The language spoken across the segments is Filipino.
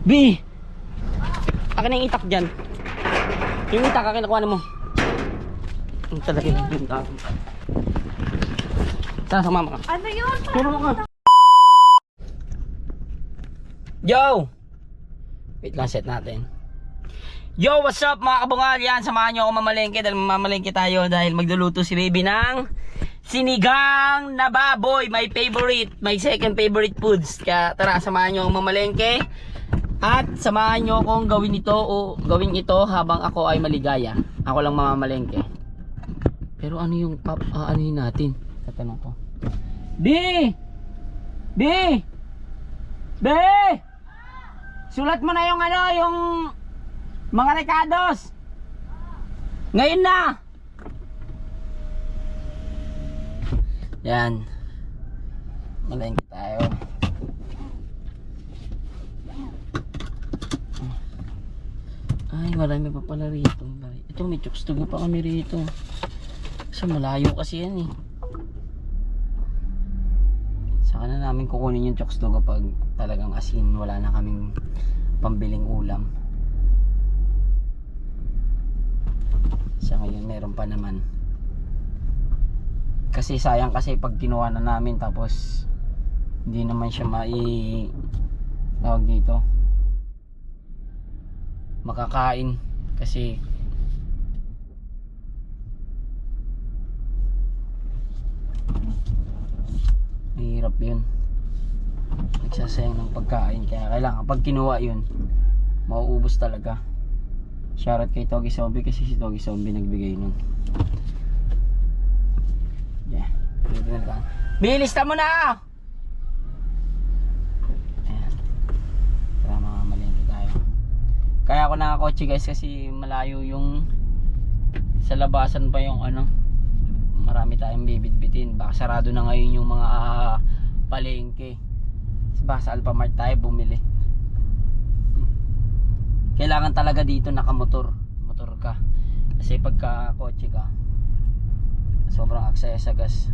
B! Akin na yung itak dyan. Yung itak, akin nakuha na mo. Ang talaga yung itak. Tara, sumama ka. Ano yun? Sumama ka. Yo! Wait lang, set natin. Yo, what's up mga kabungal? Yan, samahan nyo ako mamalengke dahil mamalengke tayo dahil magluluto si baby ng sinigang na baboy. My favorite, my second favorite foods. Kaya tara, samahan nyo ako mamalengke at samahan nyo akong gawin ito o gawin ito habang ako ay maligaya. Ako lang mamamalengke. Pero ano yung anuhin natin? Tatanong ko. B! B! B! Sulat mo na yung ano, yung mga rekados. Ngayon na. Yan. Malengke tayo. Ay, marami pa pala rito. Ito, may chokstugo pa kami rito. Kasi malayo kasi yan eh. Saka na namin kukunin yung chokstugo pag talagang asin wala na kaming pambiling ulam. Sa ngayon meron pa naman. Kasi sayang kasi pag kinuha na namin tapos hindi naman siya tawag dito makakain kasi mahirap yun, nagsasayang ng pagkain. Kaya kailangan pag kinuha yun mauubos talaga. Shoutout kay Togi Zombie kasi si Togi Zombie nagbigay nun. Yeah, bilista mo na. Ayan, para makamalengke tayo. Kaya ako nakakotse guys kasi malayo yung sa labasan pa yung ano, marami tayong bibitbitin. Baka sarado na ngayon yung mga palengke. Baka sa Alphamart tayo bumili. Kailangan talaga dito nakamotor ka kasi pagka kotse ka sobrang aksaya sa gas.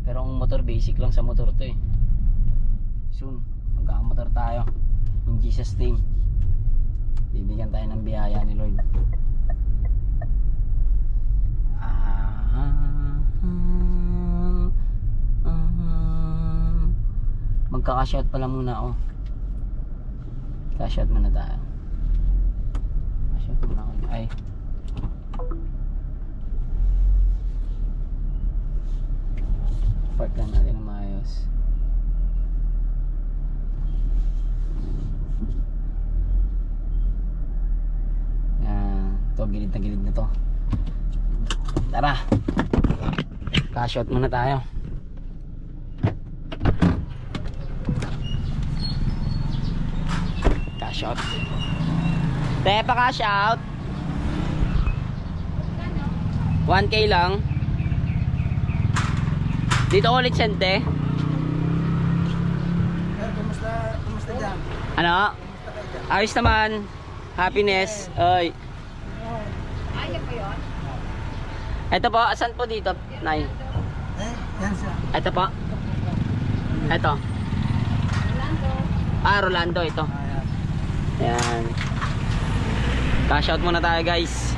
Pero ang motor basic lang sa motor to eh. Soon magkakamotor tayo in Jesus name. Bibigyan tayo ng biyaya ni Lord. Magkaka-shout pala muna ako. Ka-shout muna tayo. Ay. Park lang natin ng maayos. Yan. Ito, gilid na to. Tara. Ka-shot muna tayo. Ka-shot. Tepa ka-shout. 1K lang. Dito ulit sente. Kumusta dyan? Ano? Ayos naman. Happiness. Oy. Ayaw pa yun? Ito po, asan po dito? Nay. Yan siya. Ito po. Ito. Rolando. Rolando ito. Ayan. Cash out muna tayo guys.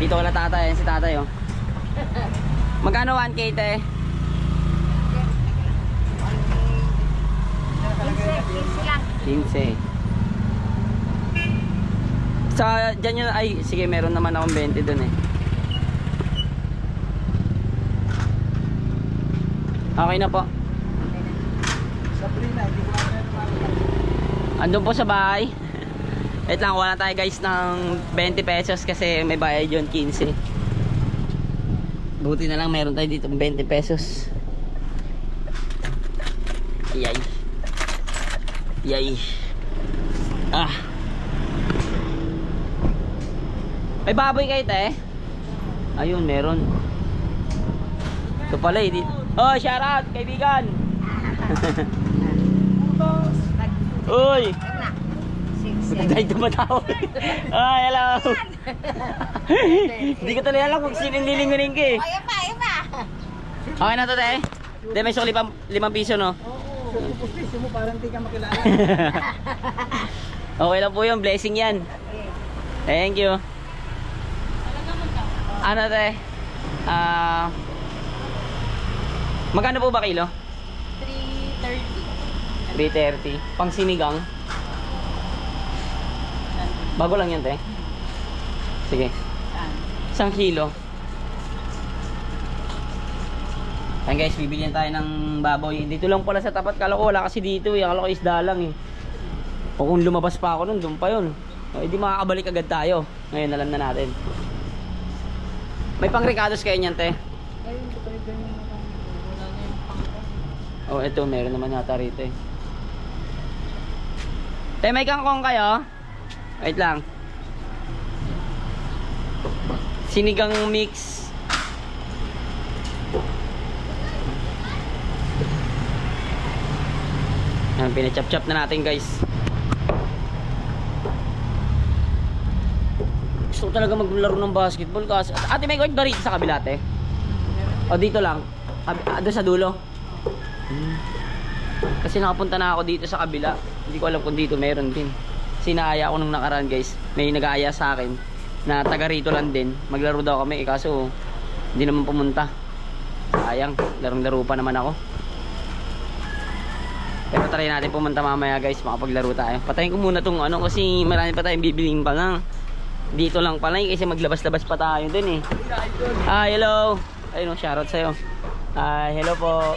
Dito wala tatay. Ayan si tatay oh. Magkano 1K te? 15 lang. 15. Sa dyan yun, ay sige meron naman akong 20 dun eh. Okay na po. Sabrina, hindi ko na Andun po sa bahay. Wait lang, wala tayo guys ng 20 pesos kasi may bayad yun 15. Buti na lang meron tayo dito 20 pesos. Yay. Yay. May baboy kayo te? Ayun, meron. Ito pala eh. Oh, shout out kaibigan. Uy. Dahil tumatawag. Hello. Hindi ko talaga alam kung sino lilingunin ka eh. Ayaw pa. Okay na to te? Hindi, may sukli pa 5 piso no? Pustis mo parang hindi ka makilala. Okay lang po yun, blessing yan. Thank you. Ano te? Magkano po ba kilo? 330. Pang sinigang. Bago lang yan te. Sige. 1 kilo. Ayan guys, bibilihan tayo ng baboy. Dito lang pala sa tapat. Kala ko wala kasi dito eh. Kala ko isda lang eh. O kung lumabas pa ako nun, doon pa yun. O hindi makakabalik agad tayo. Ngayon alam na natin. May pang ricados kayo niyan te? Oh, ito meron naman yata rito eh. Te, may kangkong kayo? Wait lang. Sinigang mix. Yan, pinachop-chop na natin guys. Gusto ko talaga maglaro ng basketball kasi. Ate, may court ba rito sa kabila te? O dito lang? Doon sa dulo? Kasi nakapunta na ako dito sa kabila. Hindi ko alam kung dito meron din. Sinaya ako nung nakaraan guys. May nag-aaya sa akin na taga rito lang din. Maglaro daw kami kaso hindi naman pumunta. Sayang, larong-laro pa naman ako. Pero try natin pumunta mamaya guys, makapaglaro tayo. Patayin ko muna tong ano kasi marami pa tayong bibiliin pa lang. Dito lang pala kasi maglabas-labas pa tayo din eh. Hello. Ayun, shoutout sa'yo. Hello po.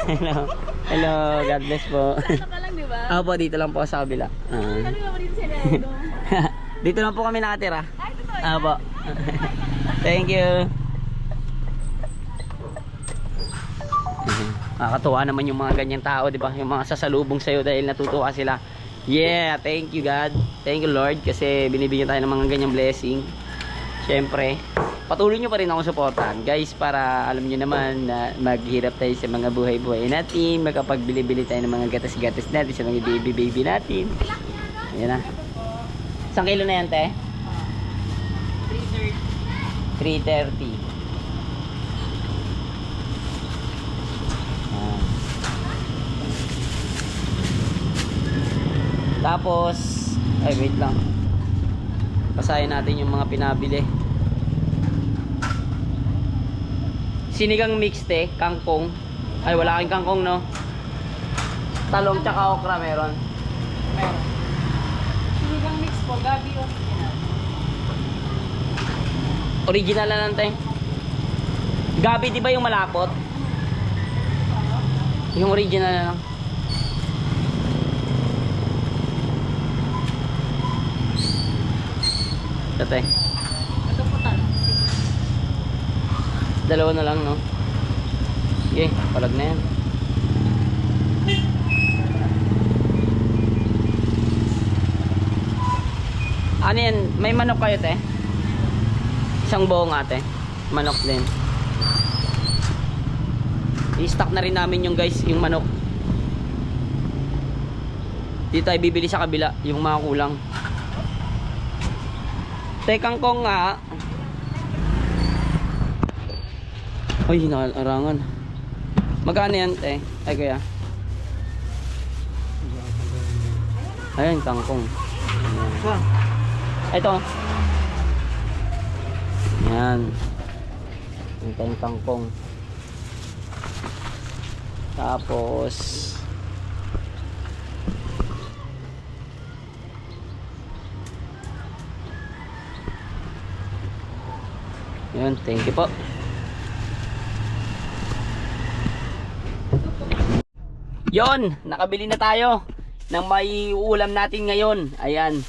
Hello. Hello, God bless po. Ano ka lang, di ba? Opo, dito lang po sa kabila. Ano nga ba dito sa Leandro? Dito lang po kami nakatira. Ay, totoo. Opo. Thank you. Nakakatuwa naman yung mga ganyang tao, di ba? Yung mga sasalubong sa'yo dahil natutuwa sila. Yeah, thank you God. Thank you Lord kasi binibigyan tayo ng mga ganyang blessing. Siyempre, patuloy nyo pa rin ako suportahan guys para alam nyo naman na maghirap tayo sa mga buhay-buhay natin, makapagbili-bili tayo ng mga gatas-gatas natin sa mga baby-baby natin. Ayan na. 1 kilo na yan te? 330. Tapos, ay wait lang. Basahin natin yung mga pinabili. Sinigang mixte, kangkong. Ay wala kang kangkong no. Talong tsaka okra meron. Meron. Sinigang mix po, gabi o. Original na lang tayo. Gabi di ba yung malapot? Yung original na lang. Ate. Ito po talo. Dalawa na lang no. Sige, palag na yan. Ano yan? May manok kayo te? Isang buong ate. Manok din. I-stock na rin namin yung guys, yung manok. Dito tayo bibili sa kabila, yung mga kulang. Kangkong nga. Ay, nakaarangan. Magkano yan, te? Ay, kaya. Ayun, kangkong. Ayan. Ito. Yan. Ito yung kangkong. Tapos yun, thank you po. Yun, nakabili na tayo ng may ulam natin ngayon. Ayan,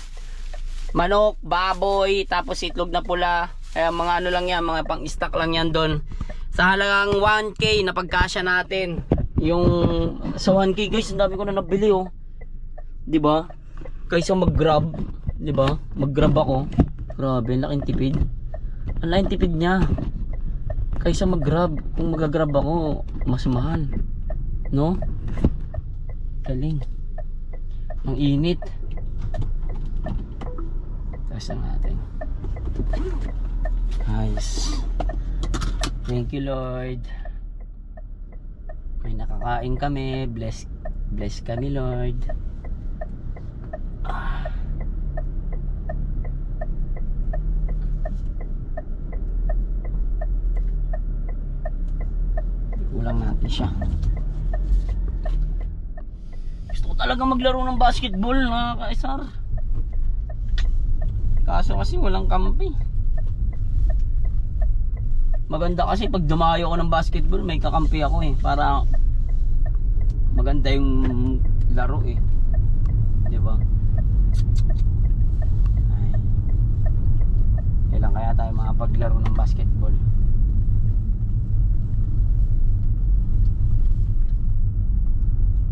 manok, baboy, tapos itlog na pula. Ayan, mga ano lang yan, mga pang stock lang yan doon. Sa halagang 1K na pagkasya natin. Yung sa 1K guys, ang dami ko na nabili oh. 'Di ba? Kaysa mag-grab, 'di ba? Mag-grab ako. Grabe, laking tipid. Ang laking tipid niya. Kaysa mag-grab, kung mag-grab ako, mas mahal. No? Galing. Ang init. Taas na natin. Nice. Thank you Lord. May nakakain kami. Bless kami Lord. siya. Gusto ko talaga maglaro ng basketball, mga kaisar. Kaso kasi walang kampi. Maganda kasi pag dumayo ako ng basketball, may kakampi ako eh. Para maganda yung laro eh. Diba? Ay. Kailan kaya tayo makapaglaro ng basketball?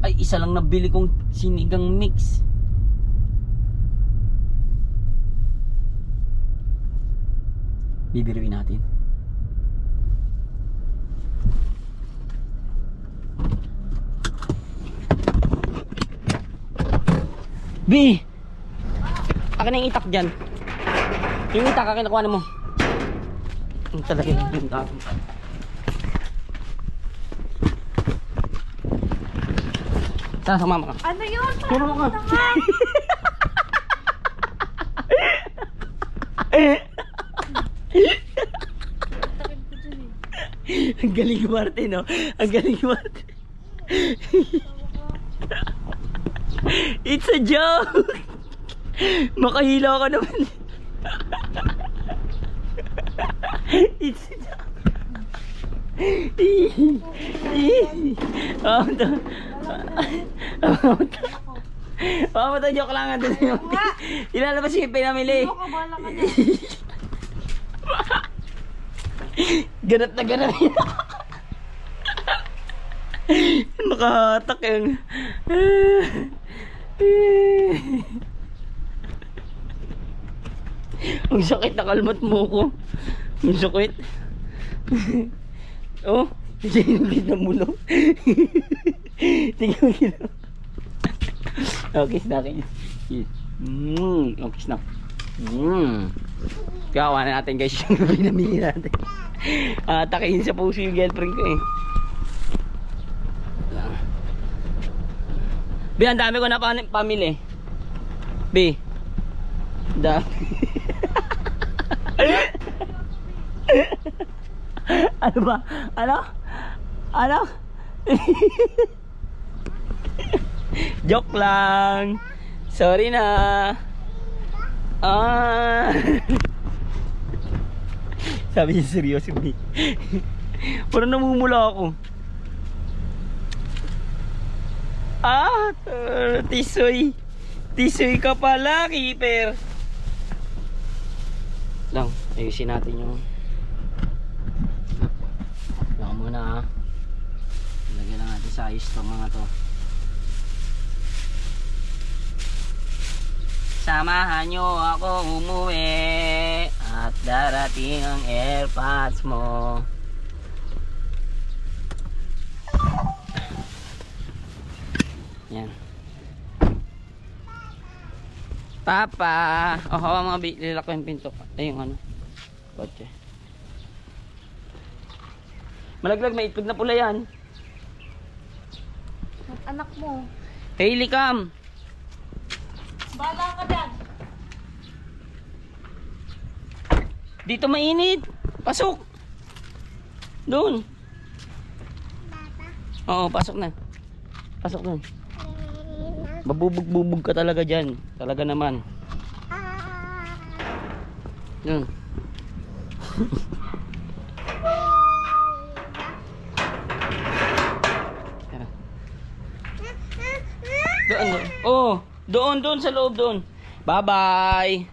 Ay, isa lang nabili kong sinigang mix. Bibiruin natin. B! Akin na yung itak dyan. Yung itak, akin nakuha na mo. Ang talaga yung itak. Tara, sumama ka. Ano yun? Sumama ka. Ang galing Martin, no? Ang galing Martin. It's a joke! Makahila ka naman. It's a joke. Mamatay, joke lang nga. Ilalabas yung pinamili. Ano ka, bala ka na. Ganat na ganat. Nakahatak yung ang sakit, nakalmat mo ko. Ang sakit. Oh, hindi na mulo. Tingnan mo. Okay, snack. Okay, snack. Gawa na natin guys yung pinamili natin. Takihin sa puso yung girlfriend ko eh. B, ang dami ko na pamili. B, dami. Ano ba? Ano? Ano? Joke lang. Sorry na. Sabi niya seryoso B. Parang namumula ako. Tisoy. Tisoy ka pala, keeper. Lang, ayusin natin yung lang muna. Lagyan lang natin sa ayos to mga to. Samahan nyo ako umuwi at darating ang airpods mo. Yan. Papa, hawa mga lilak ko yung pinto. Ay, yung ano, kotse. Malaglag, may itlog na pula yan. Anak mo. Hailey, come. Bala ka dyan. Dito mainit. Pasok. Doon. Oo, pasok na. Pasok doon. Babubog-bubog ka talaga dyan. Talaga naman. Doon. Doon. Oh, doon sa loob doon. Bye-bye.